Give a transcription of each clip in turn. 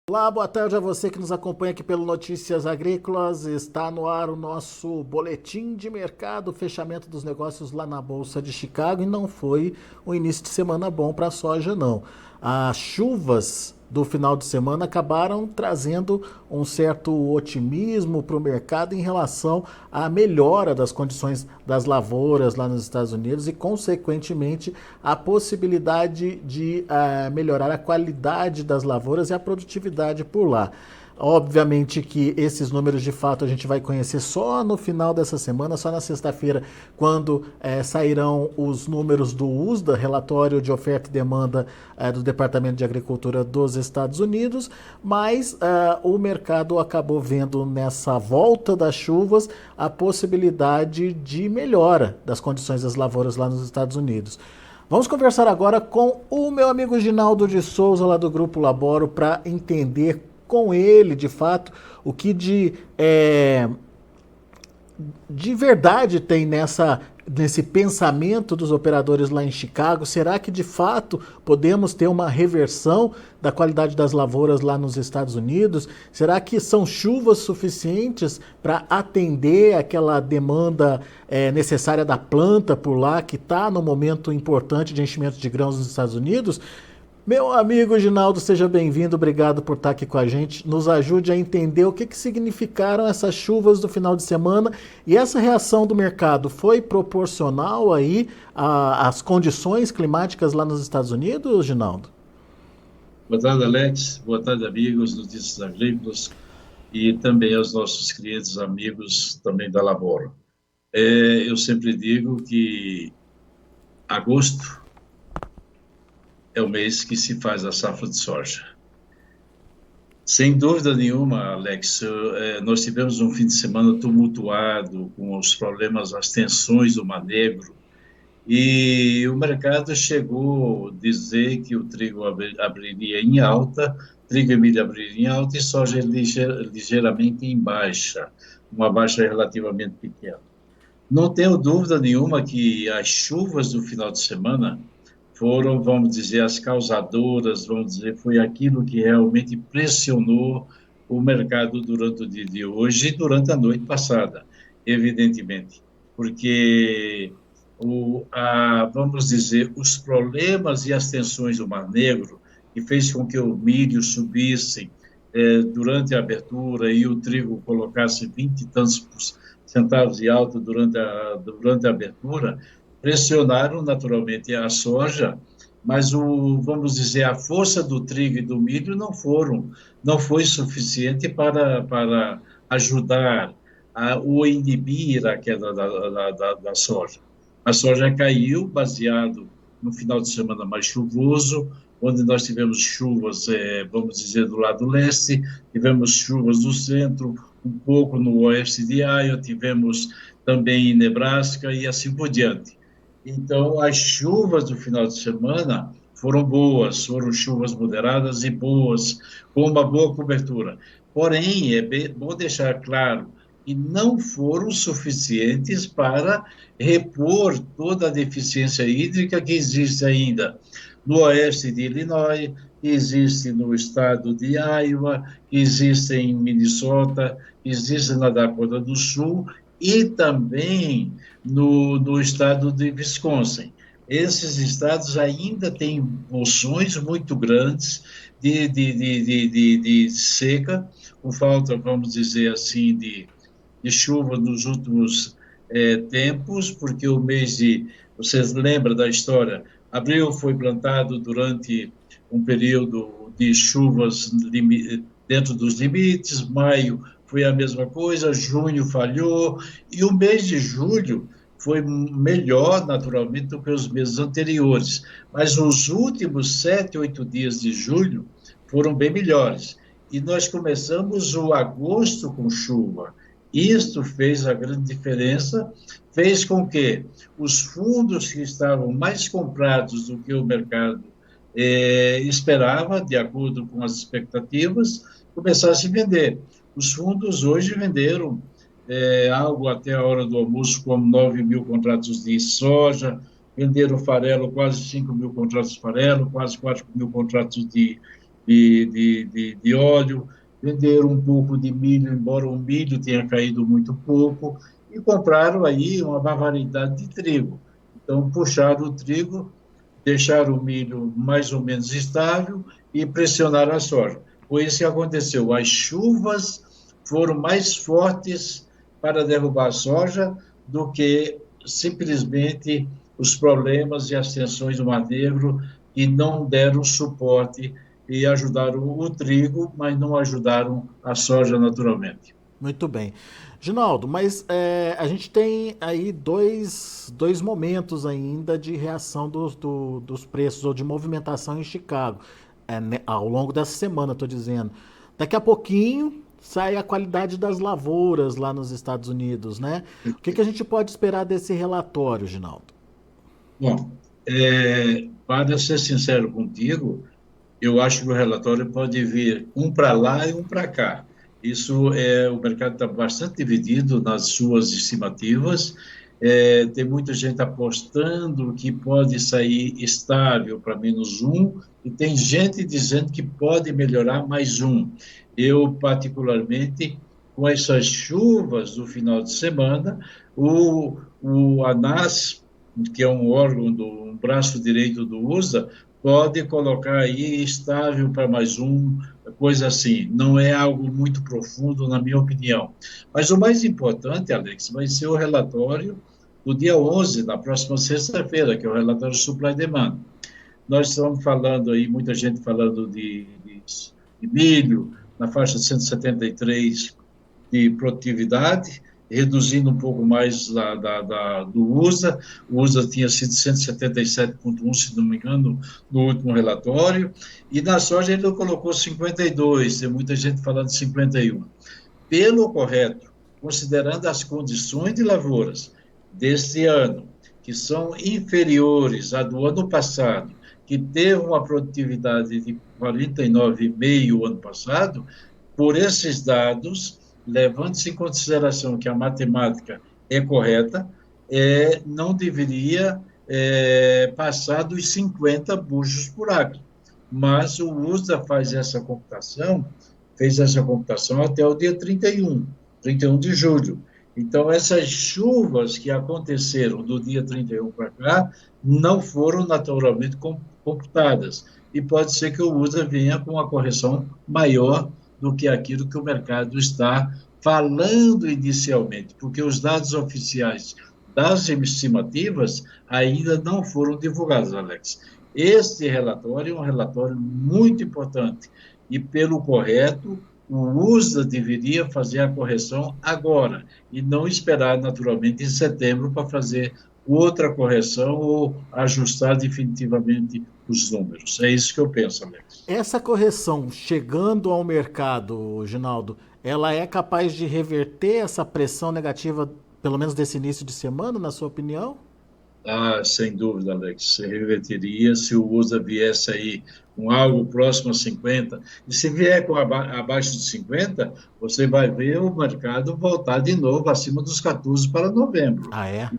Olá, boa tarde a você que nos acompanha aqui pelo Notícias Agrícolas. Está no ar o nosso boletim de mercado, fechamento dos negócios lá na Bolsa de Chicago, e não foi um início de semana bom para a soja, não. As chuvas do final de semana acabaram trazendo um certo otimismo para o mercado em relação à melhora das condições das lavouras lá nos Estados Unidos e, consequentemente, a possibilidade de melhorar a qualidade das lavouras e a produtividade por lá. Obviamente que esses números de fato a gente vai conhecer só no final dessa semana, só na sexta-feira, quando sairão os números do USDA, relatório de oferta e demanda do Departamento de Agricultura dos Estados Unidos, mas o mercado acabou vendo nessa volta das chuvas a possibilidade de melhora das condições das lavouras lá nos Estados Unidos. Vamos conversar agora com o meu amigo Ginaldo de Souza, lá do Grupo Laboro, para entender com ele, de fato, o que de verdade tem nesse pensamento dos operadores lá em Chicago. Será que, de fato, podemos ter uma reversão da qualidade das lavouras lá nos Estados Unidos? Será que são chuvas suficientes para atender aquela demanda necessária da planta por lá, que está no momento importante de enchimento de grãos nos Estados Unidos? Meu amigo Ginaldo, seja bem-vindo, obrigado por estar aqui com a gente. Nos ajude a entender o que significaram essas chuvas do final de semana e essa reação do mercado foi proporcional aí às condições climáticas lá nos Estados Unidos, Ginaldo? Boa tarde, Alex. Boa tarde, amigos do Notícias Agrícolas e também aos nossos queridos amigos também da Laboro. Eu sempre digo que agosto é o mês que se faz a safra de soja. Sem dúvida nenhuma, Alex, nós tivemos um fim de semana tumultuado com os problemas, as tensões do Mar Negro, e o mercado chegou a dizer que o trigo abriria em alta, trigo e milho abriria em alta e soja ligeiramente em baixa, uma baixa relativamente pequena. Não tenho dúvida nenhuma que as chuvas do final de semana foram, vamos dizer, as causadoras, vamos dizer, foi aquilo que realmente pressionou o mercado durante o dia de hoje e durante a noite passada, evidentemente, porque, vamos dizer, os problemas e as tensões do Mar Negro, que fez com que o milho subisse durante a abertura e o trigo colocasse 20 e tantos centavos de alta durante a abertura, pressionaram naturalmente a soja, mas vamos dizer, a força do trigo e do milho não foi suficiente para ajudar ou inibir a queda da soja. A soja caiu baseado no final de semana mais chuvoso, onde nós tivemos chuvas, vamos dizer, do lado leste, tivemos chuvas do centro, um pouco no oeste de Iowa, tivemos também em Nebraska e assim por diante. Então, as chuvas do final de semana foram boas, foram chuvas moderadas e boas, com uma boa cobertura. Porém, bom deixar claro que não foram suficientes para repor toda a deficiência hídrica que existe ainda no oeste de Illinois, que existe no estado de Iowa, que existe em Minnesota, que existe na Dakota do Sul e também no estado de Wisconsin. Esses estados ainda têm porções muito grandes de seca, com falta, vamos dizer assim, de chuva nos últimos tempos, porque o mês vocês lembram da história, abril foi plantado durante um período de chuvas dentro dos limites, maio foi a mesma coisa, junho falhou, e o mês de julho foi melhor, naturalmente, do que os meses anteriores. Mas os últimos 7, 8 dias de julho foram bem melhores. E nós começamos o agosto com chuva. Isto fez a grande diferença, fez com que os fundos que estavam mais comprados do que o mercado esperava, de acordo com as expectativas, começassem a vender. Os fundos hoje venderam algo até a hora do almoço, como 9 mil contratos de soja, venderam farelo, quase 5 mil contratos de farelo, quase 4 mil contratos de de óleo, venderam um pouco de milho, embora o milho tenha caído muito pouco, e compraram aí uma barbaridade de trigo. Então, puxaram o trigo, deixaram o milho mais ou menos estável e pressionaram a soja. Foi isso que aconteceu. As chuvas foram mais fortes para derrubar a soja do que simplesmente os problemas e as tensões do Mar Negro, que não deram suporte e ajudaram o trigo, mas não ajudaram a soja naturalmente. Muito bem. Ginaldo, mas a gente tem aí dois momentos ainda de reação dos preços ou de movimentação em Chicago, né, ao longo dessa semana, estou dizendo. Daqui a pouquinho sai a qualidade das lavouras lá nos Estados Unidos, né? O que a gente pode esperar desse relatório, Ginaldo? Bom, para ser sincero contigo, eu acho que o relatório pode vir um para lá e um para cá. Isso o mercado está bastante dividido nas suas estimativas. Tem muita gente apostando que pode sair estável para -1, e tem gente dizendo que pode melhorar +1. Eu, particularmente, com essas chuvas do final de semana, o ANAS, que é um órgão, um braço direito do USA, pode colocar aí estável para +1, coisa assim. Não é algo muito profundo, na minha opinião. Mas o mais importante, Alex, vai ser o relatório do dia 11, na próxima sexta-feira, que é o relatório Supply Demand. Nós estamos falando aí, muita gente falando de milho, na faixa de 173 de produtividade, reduzindo um pouco mais do USA. O USA tinha sido 177,1, se não me engano, no último relatório, e na soja ele colocou 52, tem muita gente falando de 51. Pelo correto, considerando as condições de lavouras deste ano, que são inferiores à do ano passado, que teve uma produtividade de 49,5 ano passado, por esses dados, levando-se em consideração que a matemática é correta, não deveria passar dos 50 buchos por acre. Mas o USA fez essa computação até o dia 31 de julho. Então, essas chuvas que aconteceram do dia 31 para cá não foram naturalmente computadas. E pode ser que o USA venha com uma correção maior do que aquilo que o mercado está falando inicialmente, porque os dados oficiais das estimativas ainda não foram divulgados, Alex. Este relatório é um relatório muito importante e, pelo correto, o USA deveria fazer a correção agora e não esperar, naturalmente, em setembro para fazer outra correção ou ajustar definitivamente os números. É isso que eu penso, Alex. Essa correção chegando ao mercado, Ginaldo, ela é capaz de reverter essa pressão negativa, pelo menos desse início de semana, na sua opinião? Sem dúvida, Alex. Se reverteria se o USA viesse aí com algo próximo a 50. E se vier com abaixo de 50, você vai ver o mercado voltar de novo acima dos 14 para novembro. Ah, é?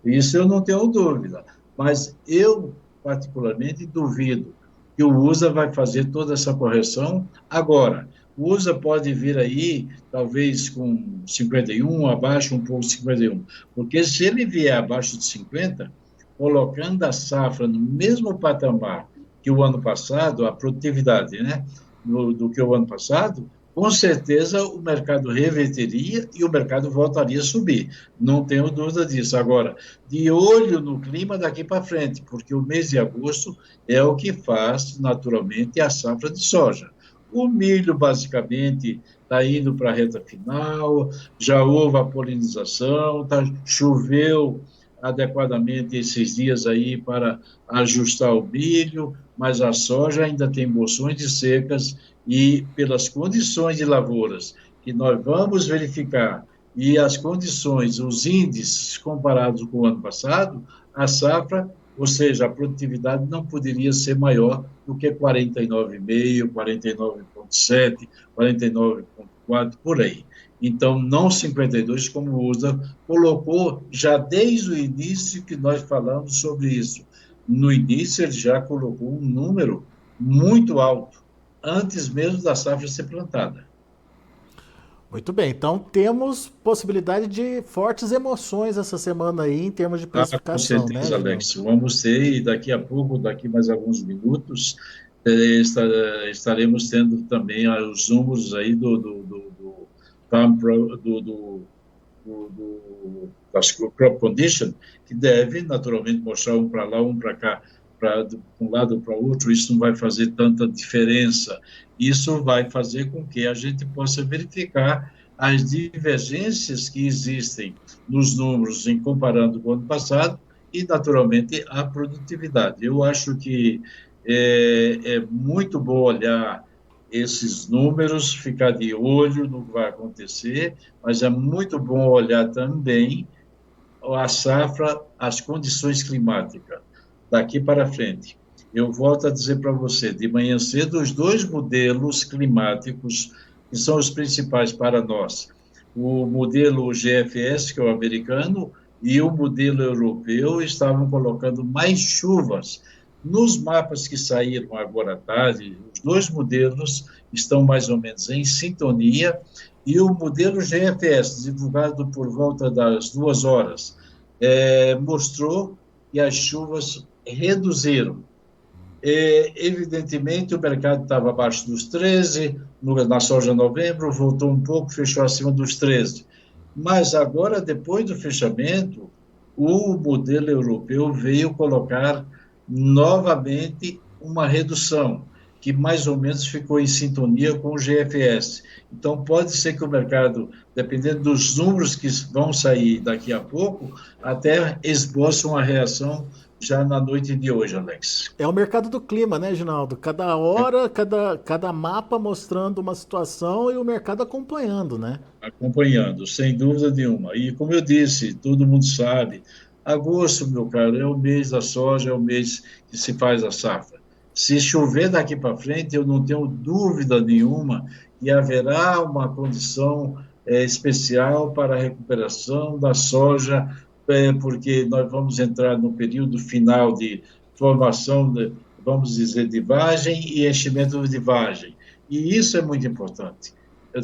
Isso eu não tenho dúvida. Mas eu, particularmente, duvido que o USA vai fazer toda essa correção agora. O USA pode vir aí, talvez com 51, abaixo um pouco de 51. Porque se ele vier abaixo de 50, colocando a safra no mesmo patamar que o ano passado, a produtividade, né, do que o ano passado, com certeza o mercado reverteria e o mercado voltaria a subir. Não tenho dúvida disso. Agora, de olho no clima daqui para frente, porque o mês de agosto é o que faz, naturalmente, a safra de soja. O milho, basicamente, está indo para a reta final, já houve a polinização, choveu adequadamente esses dias aí para ajustar o milho, mas a soja ainda tem bolsões de secas e, pelas condições de lavouras que nós vamos verificar e as condições, os índices comparados com o ano passado, a safra, ou seja, a produtividade não poderia ser maior do que 49,5, 49,7, 49,4, por aí. Então, não 52, como o USA colocou já desde o início que nós falamos sobre isso. No início, ele já colocou um número muito alto, antes mesmo da safra ser plantada. Muito bem, então temos possibilidade de fortes emoções essa semana aí em termos de Ah, com precificação, né, certeza, Ginaldo? Alex. Vamos ter, e daqui a pouco, daqui mais alguns minutos, estaremos tendo também os números aí do Farm Pro, das crop condition, que deve naturalmente mostrar um para lá, um para cá, de um lado para o outro. Isso não vai fazer tanta diferença. Isso vai fazer com que a gente possa verificar as divergências que existem nos números em comparando com o ano passado e, naturalmente, a produtividade. Eu acho que é muito bom olhar esses números, ficar de olho no que vai acontecer, mas é muito bom olhar também a safra, as condições climáticas daqui para frente. Eu volto a dizer para você, de manhã cedo, os dois modelos climáticos que são os principais para nós, o modelo GFS, que é o americano, e o modelo europeu, estavam colocando mais chuvas. Nos mapas que saíram agora à tarde, os dois modelos estão mais ou menos em sintonia, e o modelo GFS, divulgado por volta das 2 horas, mostrou que as chuvas reduziram. Evidentemente, o mercado estava abaixo dos 13, na soja novembro, voltou um pouco, fechou acima dos 13. Mas agora, depois do fechamento, o modelo europeu veio colocar novamente uma redução, que mais ou menos ficou em sintonia com o GFS. Então, pode ser que o mercado, dependendo dos números que vão sair daqui a pouco, até esboce uma reação já na noite de hoje, Alex. É o mercado do clima, né, Ginaldo? Cada hora, cada mapa mostrando uma situação e o mercado acompanhando, né? Acompanhando, sem dúvida nenhuma. E como eu disse, todo mundo sabe, agosto, meu caro, é o mês da soja, é o mês que se faz a safra. Se chover daqui para frente, eu não tenho dúvida nenhuma que haverá uma condição especial para a recuperação da soja, porque nós vamos entrar no período final de formação, vamos dizer, de vagem e enchimento de vagem. E isso é muito importante,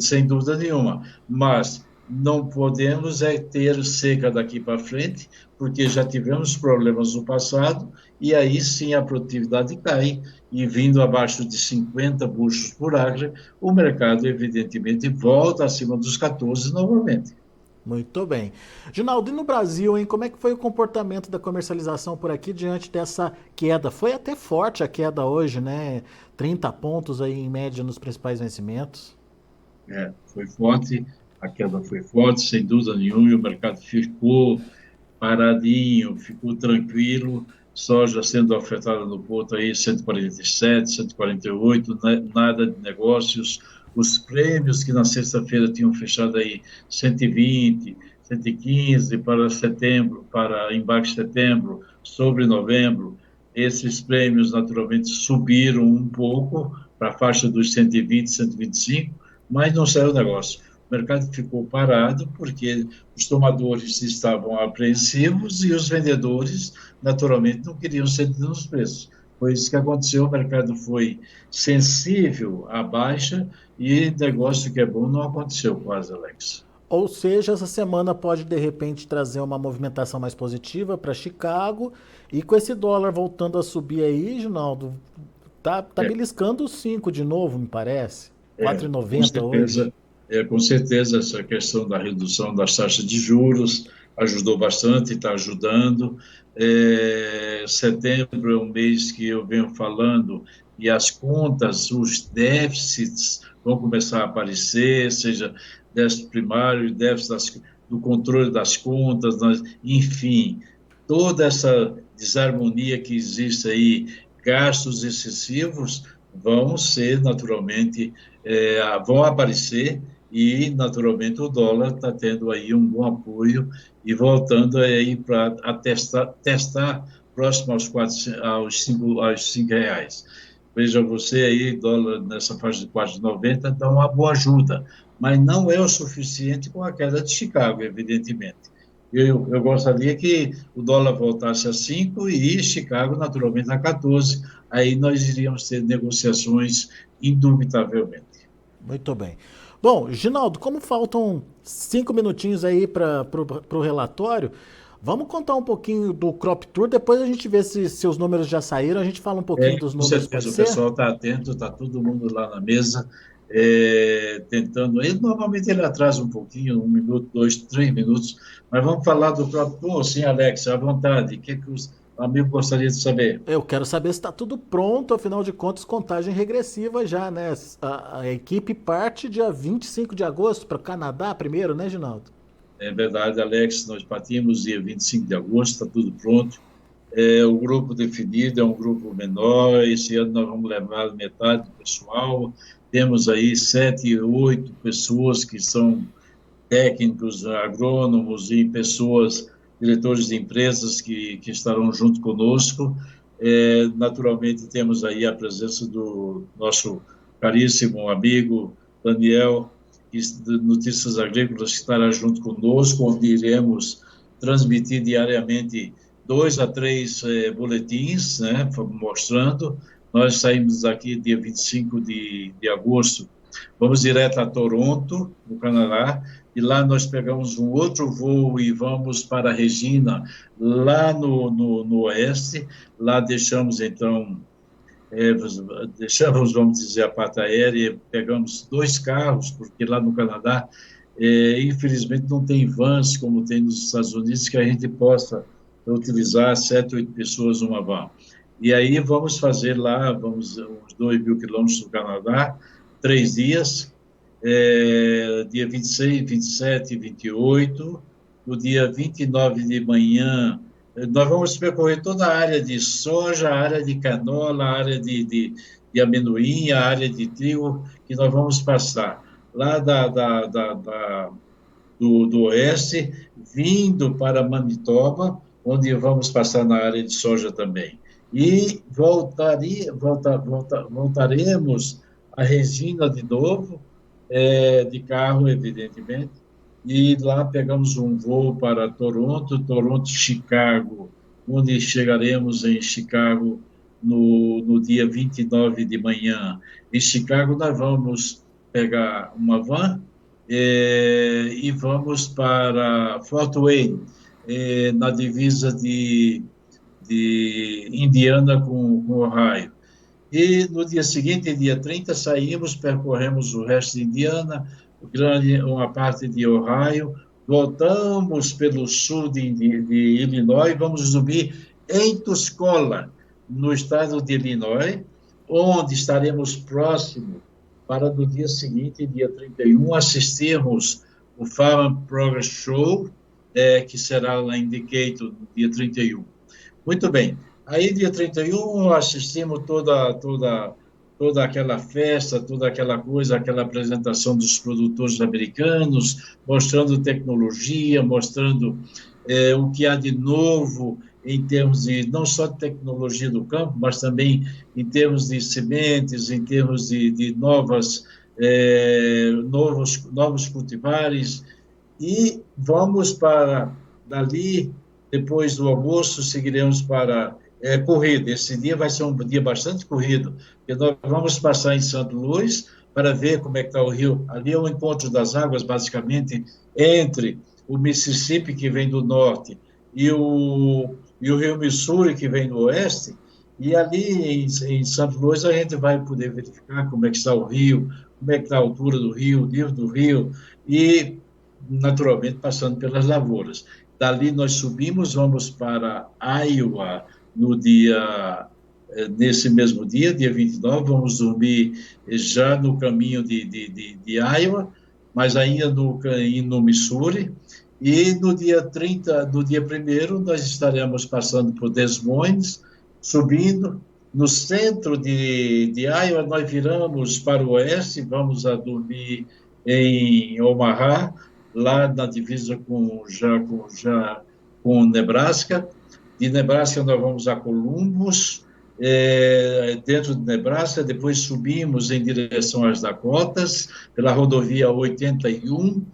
sem dúvida nenhuma. Mas não podemos ter seca daqui para frente, porque já tivemos problemas no passado, e aí sim a produtividade cai, e vindo abaixo de 50 buchos por acre, o mercado, evidentemente, volta acima dos 14 novamente. Muito bem. Ginaldo, e no Brasil, hein? Como é que foi o comportamento da comercialização por aqui diante dessa queda? Foi até forte a queda hoje, né? 30 pontos aí em média nos principais vencimentos. Foi forte, a queda foi forte, sem dúvida nenhuma, e o mercado ficou paradinho, ficou tranquilo, soja sendo ofertada no ponto aí 147, 148, nada de negócios, os prêmios que na sexta-feira tinham fechado aí 120, 115 para setembro, para embarque de setembro, sobre novembro, esses prêmios naturalmente subiram um pouco para a faixa dos 120, 125, mas não saiu o negócio. O mercado ficou parado porque os tomadores estavam apreensivos e os vendedores, naturalmente, não queriam ceder nos preços. Foi isso que aconteceu, o mercado foi sensível à baixa e negócio que é bom não aconteceu quase, Alex. Ou seja, essa semana pode de repente trazer uma movimentação mais positiva para Chicago e com esse dólar voltando a subir aí, Ginaldo, tá É, beliscando os 5 de novo, me parece. com 4,90 hoje. certeza, com certeza essa questão da redução das taxas de juros ajudou bastante, está ajudando. Setembro é um mês que eu venho falando e as contas, os déficits vão começar a aparecer, seja déficit primário, déficit do controle das contas, enfim, toda essa desarmonia que existe aí, gastos excessivos, vão ser naturalmente vão aparecer e, naturalmente, o dólar está tendo aí um bom apoio e voltando aí para testar próximo aos 5 reais. Veja você aí, dólar nessa faixa de 4,90 dá uma boa ajuda, mas não é o suficiente com a queda de Chicago, evidentemente. Eu gostaria que o dólar voltasse a 5 e Chicago, naturalmente, a 14. Aí nós iríamos ter negociações, indubitavelmente. Muito bem. Bom, Ginaldo, como faltam 5 minutinhos aí para o relatório, vamos contar um pouquinho do Crop Tour, depois a gente vê se os números já saíram, a gente fala um pouquinho dos Com números, pode certeza, o ser? pessoal está atento, está todo mundo lá na mesa, tentando. Normalmente ele atrasa um pouquinho, 1 minuto, 2, 3 minutos, mas vamos falar do próprio. Pô, sim, Alex, à vontade. O que os amigos gostariam de saber? Eu quero saber se está tudo pronto, afinal de contas, contagem regressiva já, né? A equipe parte dia 25 de agosto para o Canadá primeiro, né, Ginaldo? É verdade, Alex, nós partimos dia 25 de agosto, está tudo pronto. O grupo definido é um grupo menor, esse ano nós vamos levar metade do pessoal, temos aí 7, 8 pessoas que são técnicos, agrônomos e pessoas, diretores de empresas que estarão junto conosco. Naturalmente, temos aí a presença do nosso caríssimo amigo Daniel, de Notícias Agrícolas, que estará junto conosco, onde iremos transmitir diariamente 2 a 3 boletins, né, mostrando. Nós saímos aqui dia 25 de agosto, vamos direto a Toronto, no Canadá, e lá nós pegamos um outro voo e vamos para Regina, lá no oeste. Lá deixamos, então, vamos dizer, a parte aérea, pegamos 2 carros, porque lá no Canadá, infelizmente, não tem vans como tem nos Estados Unidos, que a gente possa utilizar 7, 8 pessoas numa van. E aí vamos fazer lá, vamos uns 2.000 quilômetros do Canadá, 3 dias, dia 26, 27 e 28. No dia 29 de manhã, nós vamos percorrer toda a área de soja, a área de canola, a área de amendoim, a área de trigo, que nós vamos passar lá do oeste, vindo para Manitoba, onde vamos passar na área de soja também. E voltaremos a Regina de novo, de carro, evidentemente, e lá pegamos um voo para Toronto, Chicago, onde chegaremos em Chicago no dia 29 de manhã. Em Chicago, nós vamos pegar uma van e vamos para Fort Wayne, na divisa de Indiana com Ohio. E no dia seguinte, dia 30, saímos, percorremos o resto de Indiana, uma parte de Ohio, voltamos pelo sul de Illinois, vamos subir em Tuscola, no estado de Illinois, onde estaremos próximo para no dia seguinte, dia 31, assistirmos o Farm Progress Show, que será lá em Decatur, no dia 31. Muito bem. Aí, dia 31, assistimos toda aquela festa, toda aquela coisa, aquela apresentação dos produtores americanos, mostrando tecnologia, mostrando o que há de novo em termos de, não só de tecnologia do campo, mas também em termos de sementes, em termos de novos cultivares. E vamos para, dali, depois do almoço, seguiremos para corrida. Esse dia vai ser um dia bastante corrido, porque nós vamos passar em Santo Luís para ver como é que está o rio. Ali é o encontro das águas, basicamente, entre o Mississippi, que vem do norte, e o rio Missouri, que vem do oeste, e ali em Santo Luís a gente vai poder verificar como é que está o rio, como é que está a altura do rio, o nível do rio, e, naturalmente, passando pelas lavouras. Dali nós subimos, vamos para Iowa, nesse mesmo dia 29, vamos dormir já no caminho de Iowa, mas ainda no Missouri, e no dia 30, no dia 1º, nós estaremos passando por Des Moines, subindo. No centro de Iowa, nós viramos para o oeste, vamos a dormir em Omaha, lá na divisa com Nebraska. De Nebraska, nós vamos a Columbus, dentro de Nebraska, depois subimos em direção às Dakotas, pela rodovia 81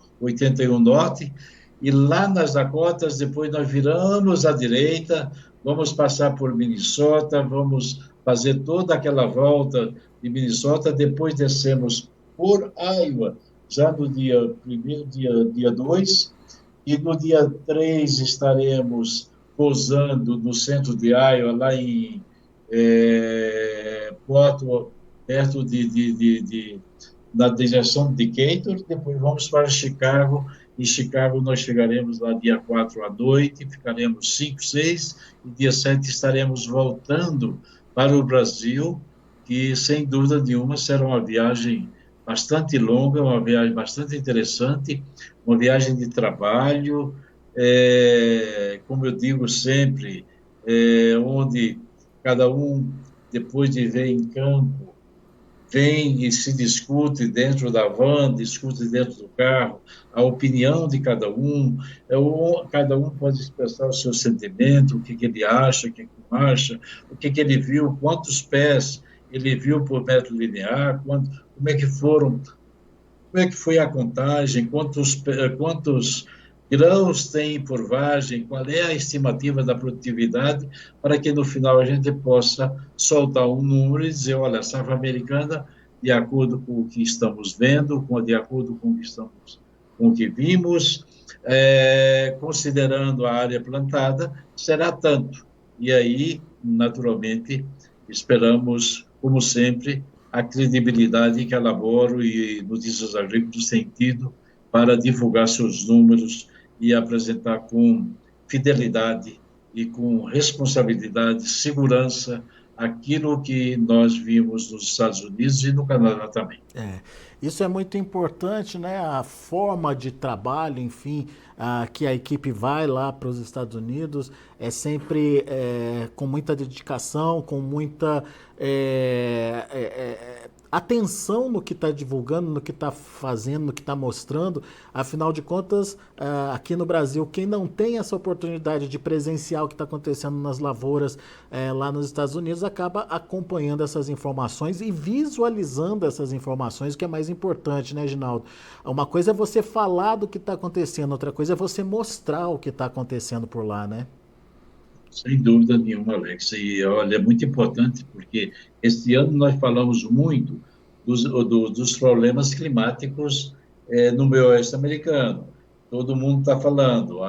Norte, e lá nas Dakotas, depois nós viramos à direita, vamos passar por Minnesota, vamos fazer toda aquela volta de Minnesota, depois descemos por Iowa, já no dia primeiro, dia 2, e no dia 3 estaremos pousando no centro de Iowa, lá em Porto, perto na direção de Decatur, depois vamos para Chicago. Em Chicago nós chegaremos lá dia 4 à noite, ficaremos 5, 6, e dia 7 estaremos voltando para o Brasil, que sem dúvida nenhuma será uma viagem bastante longa, uma viagem bastante interessante, uma viagem de trabalho, como eu digo sempre, onde cada um, depois de ver em campo, vem e se discute dentro da van, discute dentro do carro, a opinião de cada um, cada um pode expressar o seu sentimento, o que ele acha, o que não acha, o que ele viu, quantos pés ele viu por metro linear, como é que foi a contagem, quantos grãos tem por vagem, qual é a estimativa da produtividade, para que no final a gente possa soltar um número e dizer, olha, a safra americana, de acordo com o que estamos vendo, de acordo com o que vimos, considerando a área plantada, será tanto. E aí, naturalmente, esperamos, como sempre, a credibilidade que a Laboro e Notícias Agrícolas têm tido para divulgar seus números e apresentar com fidelidade e com responsabilidade, segurança, aquilo que nós vimos nos Estados Unidos e no Canadá também. Isso é muito importante, né? A forma de trabalho, enfim, que a equipe vai lá para os Estados Unidos é sempre com muita dedicação, com muita atenção no que está divulgando, no que está fazendo, no que está mostrando. Afinal de contas, aqui no Brasil, quem não tem essa oportunidade de presenciar o que está acontecendo nas lavouras lá nos Estados Unidos, acaba acompanhando essas informações e visualizando essas informações, o que é mais importante, né, Ginaldo? Uma coisa é você falar do que está acontecendo, outra coisa é você mostrar o que está acontecendo por lá, né? Sem dúvida nenhuma, Alex. E, olha, é muito importante porque este ano nós falamos muito dos problemas climáticos no meio oeste americano. Todo mundo está falando.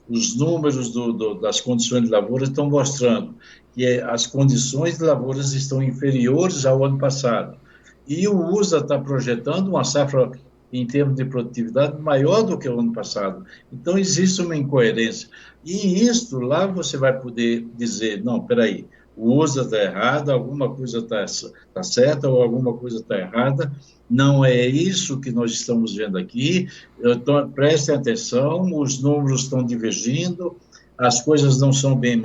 Os números das condições de lavoura estão mostrando que as condições de lavouras estão inferiores ao ano passado. E o USA está projetando uma safra em termos de produtividade maior do que o ano passado. Então, existe uma incoerência. E isso lá você vai poder dizer, não, espera aí, o USA está errado, alguma coisa está certa ou alguma coisa está errada, não é isso que nós estamos vendo aqui, prestem atenção, os números estão divergindo, as coisas não são bem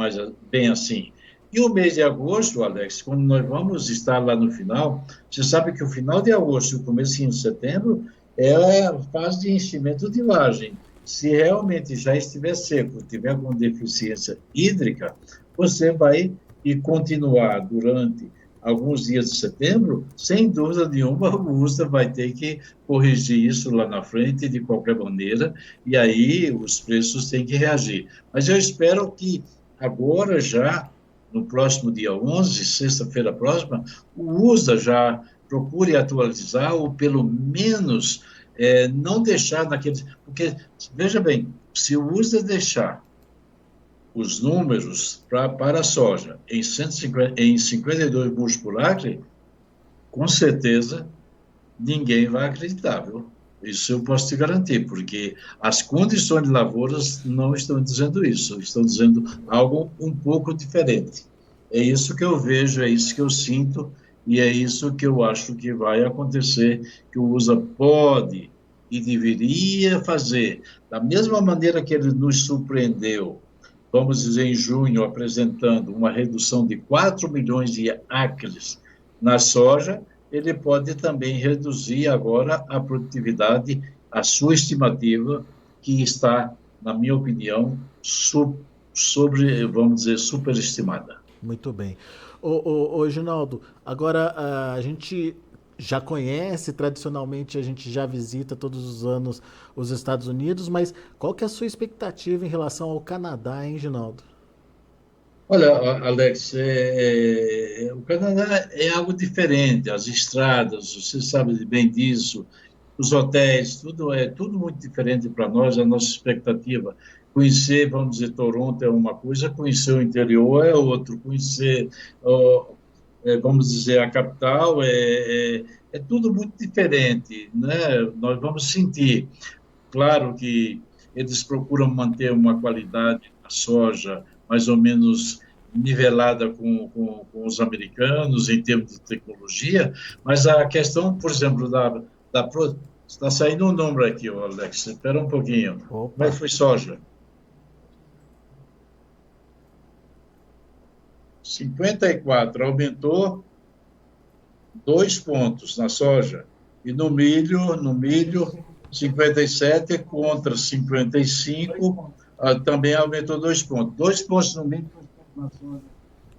assim. E o mês de agosto, Alex, quando nós vamos estar lá no final, você sabe que o final de agosto e o começo de setembro é a fase de enchimento de vagem. Se realmente já estiver seco, tiver com deficiência hídrica, você vai continuar durante alguns dias de setembro, sem dúvida nenhuma, o USDA vai ter que corrigir isso lá na frente de qualquer maneira, e aí os preços têm que reagir. Mas eu espero que agora já, no próximo dia 11, sexta-feira próxima, o USDA já procure atualizar ou pelo menos não deixar naqueles... Porque, veja bem, se o USDA deixar os números para a soja em 52 bushels por acre, com certeza ninguém vai acreditar, viu? Isso eu posso te garantir, porque as condições de lavouras não estão dizendo isso, estão dizendo algo um pouco diferente. É isso que eu vejo, é isso que eu sinto, e é isso que eu acho que vai acontecer, que o USA pode e deveria fazer. Da mesma maneira que ele nos surpreendeu, vamos dizer, em junho, apresentando uma redução de 4 milhões de acres na soja, ele pode também reduzir agora a produtividade, a sua estimativa, que está, na minha opinião, vamos dizer, superestimada. Muito bem. Ô, Ginaldo, agora a gente já conhece, tradicionalmente a gente já visita todos os anos os Estados Unidos, mas qual que é a sua expectativa em relação ao Canadá, hein, Ginaldo? Olha, Alex, o Canadá é algo diferente. As estradas, você sabe bem disso, os hotéis, tudo muito diferente para nós. A nossa expectativa, conhecer, vamos dizer, Toronto é uma coisa, conhecer o interior é outro, conhecer, vamos dizer, a capital é tudo muito diferente, né? Nós vamos sentir. Claro que eles procuram manter uma qualidade da soja mais ou menos nivelada com os americanos em termos de tecnologia, mas a questão, por exemplo, está saindo um número aqui, ô Alex, espera um pouquinho. Como é que Opa, foi soja? 54 aumentou 2 pontos na soja. E no milho 57 contra 55, também aumentou 2 pontos. 2 pontos no milho na soja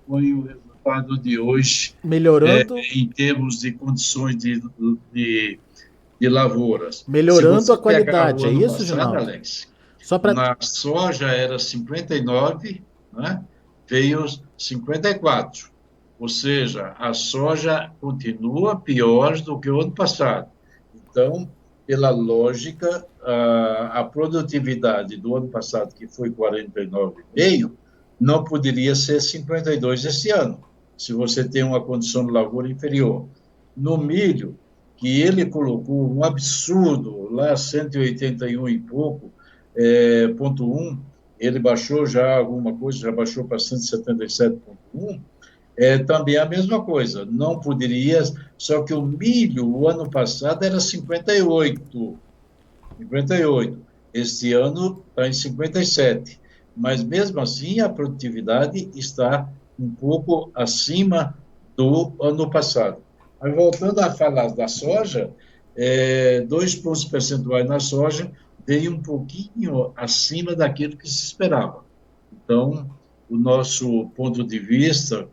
foi o resultado de hoje, melhorando, em termos de condições de, de lavouras. Se melhorando a você pegar o qualidade, é ano isso, passado, Ginaldo? Alex, Só para na soja era 59, né? Veio 54. Ou seja, a soja continua pior do que o ano passado. Então, pela lógica, a produtividade do ano passado, que foi 49,5, não poderia ser 52 esse ano, se você tem uma condição de lavoura inferior. No milho, que ele colocou um absurdo, lá 181 e pouco, ponto 1, ele baixou já alguma coisa, já baixou para 177,1, também a mesma coisa, não poderia, só que o milho, o ano passado, era 58, 58. Este ano está em 57. Mas, mesmo assim, a produtividade está um pouco acima do ano passado. Mas, voltando a falar da soja, 2 pontos percentuais na soja veio um pouquinho acima daquilo que se esperava. Então, o nosso ponto de vista,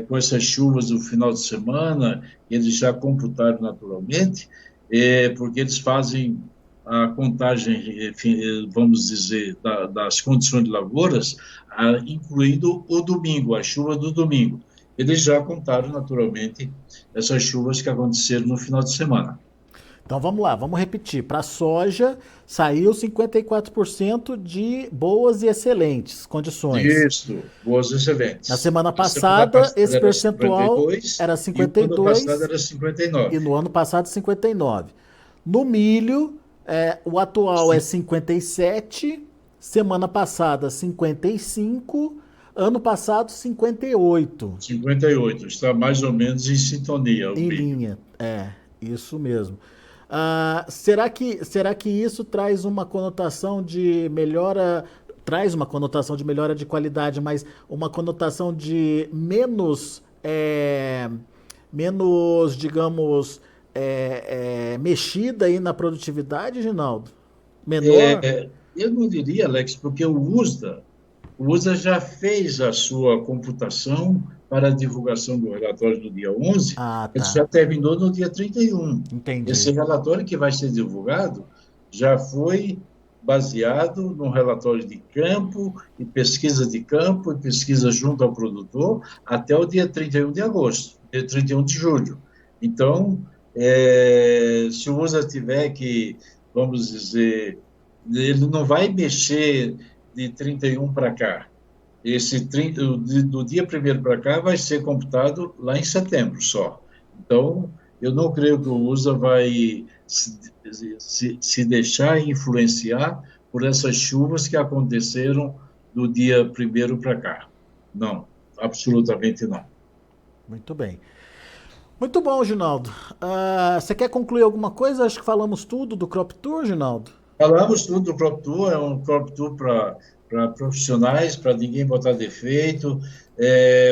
com essas chuvas do final de semana, eles já computaram naturalmente, porque eles fazem a contagem, enfim, vamos dizer, das condições de lavouras, incluindo o domingo, a chuva do domingo. Eles já contaram naturalmente essas chuvas que aconteceram no final de semana. Então vamos lá, vamos repetir. Para a soja, saiu 54% de boas e excelentes condições. Isso, boas Na excelentes. semana A semana passada, passada esse era percentual 52 era e o ano passado 52 era e 59. no ano passado 59. No milho, o atual é 57, semana passada 55, ano passado 58. 58, está mais ou menos em sintonia o Em milho. linha, isso mesmo. Será que isso traz uma conotação de melhora, traz uma conotação de melhora de qualidade, mas uma conotação de menos, digamos, mexida aí na produtividade, Ginaldo? Menor? Eu não diria, Alex, porque o USDA já fez a sua computação para a divulgação do relatório do dia 11, Ah, ele tá. já terminou no dia 31. Entendi. Esse relatório que vai ser divulgado já foi baseado no relatório de campo e pesquisa junto ao produtor até o dia 31 de agosto, dia 31 de julho. Então, se o USA tiver que, vamos dizer, ele não vai mexer de 31 para cá. Esse 30, do dia 1º para cá vai ser computado lá em setembro só. Então, eu não creio que o USA vai se deixar influenciar por essas chuvas que aconteceram do dia 1º para cá. Não, absolutamente não. Muito bem. Muito bom, Ginaldo. Você quer concluir alguma coisa? Acho que falamos tudo do Crop Tour, Ginaldo. Falamos tudo do Crop Tour, é um Crop Tour para profissionais, para ninguém botar defeito,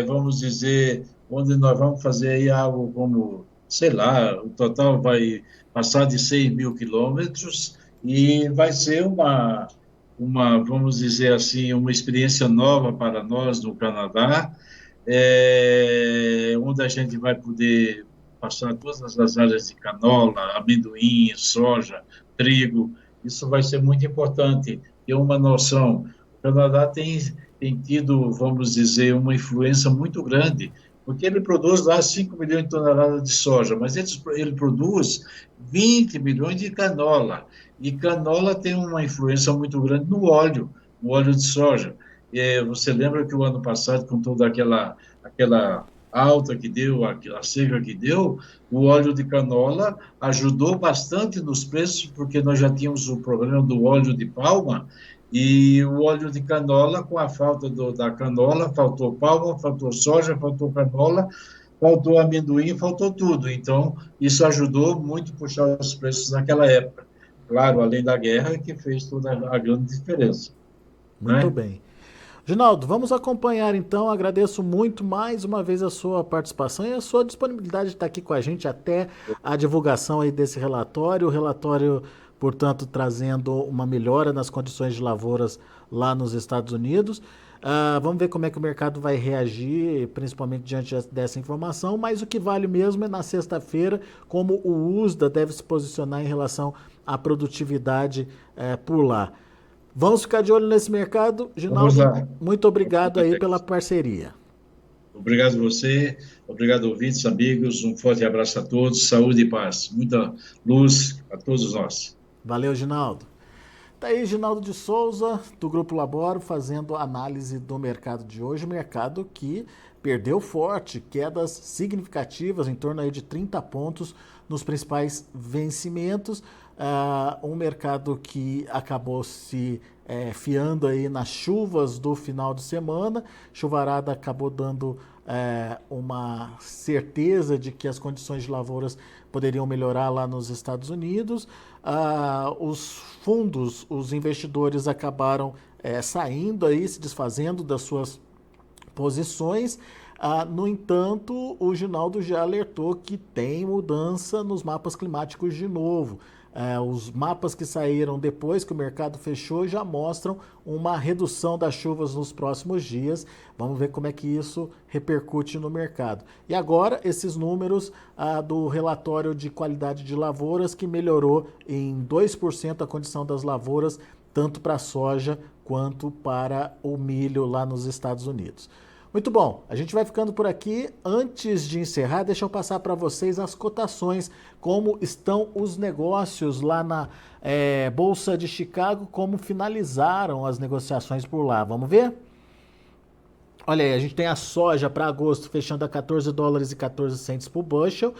vamos dizer, onde nós vamos fazer aí algo como, sei lá, o total vai passar de 6 mil quilômetros e vai ser vamos dizer assim, uma experiência nova para nós no Canadá, onde a gente vai poder passado, todas as áreas de canola, amendoim, soja, trigo. Isso vai ser muito importante ter uma noção. O Canadá tem tido, vamos dizer, uma influência muito grande, porque ele produz lá 5 milhões de toneladas de soja, mas ele produz 20 milhões de canola. E canola tem uma influência muito grande no óleo de soja. Você lembra que o ano passado, com toda aquela alta que deu, a seca que deu, o óleo de canola ajudou bastante nos preços, porque nós já tínhamos o problema do óleo de palma, e o óleo de canola, com a falta da canola, faltou palma, faltou soja, faltou canola, faltou amendoim, faltou tudo. Então, isso ajudou muito a puxar os preços naquela época. Claro, além da guerra, que fez toda a grande diferença, Muito né? bem. Ginaldo, vamos acompanhar então. Agradeço muito mais uma vez a sua participação e a sua disponibilidade de estar aqui com a gente até a divulgação aí desse relatório. O relatório, portanto, trazendo uma melhora nas condições de lavouras lá nos Estados Unidos. Vamos ver como é que o mercado vai reagir, principalmente diante dessa informação, mas o que vale mesmo é na sexta-feira, como o USDA deve se posicionar em relação à produtividade por lá. Vamos ficar de olho nesse mercado. Vamos Ginaldo, lá. muito obrigado aí pela parceria. Obrigado a você, obrigado ouvintes, amigos, um forte abraço a todos, saúde e paz, muita luz a todos nós. Valeu, Ginaldo. Tá aí Ginaldo de Souza, do Grupo Laboro, fazendo análise do mercado de hoje. Mercado que perdeu forte, quedas significativas, em torno aí de 30 pontos nos principais vencimentos. Um mercado que acabou se fiando aí nas chuvas do final de semana. Chuvarada acabou dando uma certeza de que as condições de lavouras poderiam melhorar lá nos Estados Unidos. Os fundos, os investidores acabaram saindo aí, se desfazendo das suas posições. No entanto, o Ginaldo já alertou que tem mudança nos mapas climáticos de novo. Os mapas que saíram depois que o mercado fechou já mostram uma redução das chuvas nos próximos dias. Vamos ver como é que isso repercute no mercado. E agora, esses números do relatório de qualidade de lavouras, que melhorou em 2% a condição das lavouras, tanto para a soja quanto para o milho lá nos Estados Unidos. Muito bom, a gente vai ficando por aqui. Antes de encerrar, deixa eu passar para vocês as cotações, como estão os negócios lá na Bolsa de Chicago, como finalizaram as negociações por lá. Vamos ver? Olha aí, a gente tem a soja para agosto fechando a 14 dólares e 14 centes por bushel,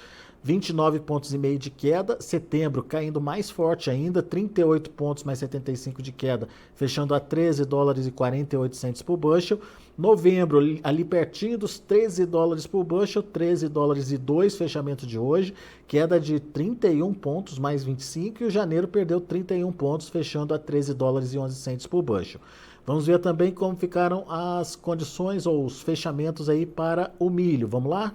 29 pontos e meio de queda. Setembro caindo mais forte ainda, 38 pontos mais 75 de queda, fechando a 13 dólares e 48 centes por bushel. Novembro, ali pertinho dos 13 dólares por bushel, 13 dólares e 2, fechamento de hoje, queda de 31 pontos mais 25, e o janeiro perdeu 31 pontos, fechando a 13 dólares e 11 centes por bushel. Vamos ver também como ficaram as condições ou os fechamentos aí para o milho. Vamos lá?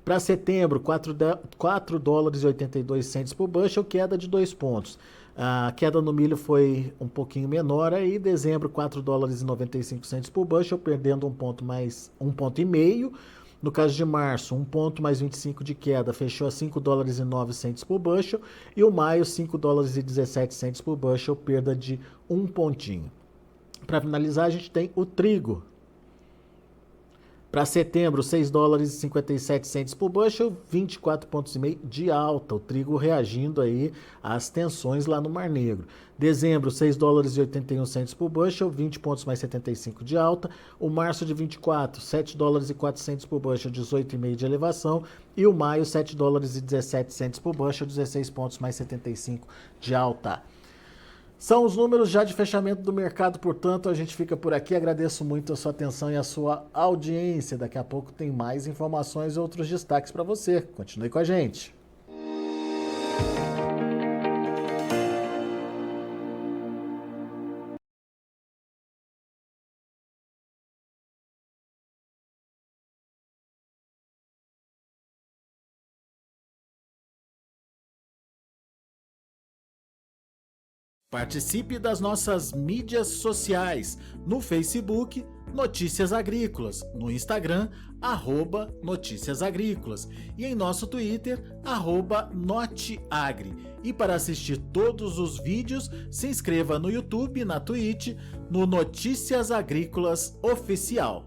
Para setembro, 4 dólares e 82 centes por bushel, queda de 2 pontos. A queda no milho foi um pouquinho menor aí, dezembro 4 dólares e 95 centes por bushel, perdendo um ponto e meio. No caso de março, 1 ponto mais 25 de queda, fechou a 5 dólares e 9 centes por bushel. E o maio, 5 dólares e 17 centes por bushel, perda de 1 pontinho. Para finalizar, a gente tem o trigo. Para setembro, 6 dólares e 57 centes por bushel, 24 pontos e meio de alta. O trigo reagindo aí às tensões lá no Mar Negro. Dezembro, 6 dólares e 81 centes por bushel, 20 pontos mais 75 de alta. O março de 24, 7 dólares e 400 por bushel, 18,5 de elevação. E o maio, 7 dólares e 17 centes por bushel, 16 pontos mais 75 de alta. São os números já de fechamento do mercado, portanto, a gente fica por aqui. Agradeço muito a sua atenção e a sua audiência. Daqui a pouco tem mais informações e outros destaques para você. Continue com a gente. Participe das nossas mídias sociais, no Facebook, Notícias Agrícolas, no Instagram, @Notícias Agrícolas e em nosso Twitter, @Noteagri. E para assistir todos os vídeos, se inscreva no YouTube, na Twitch, no Notícias Agrícolas Oficial.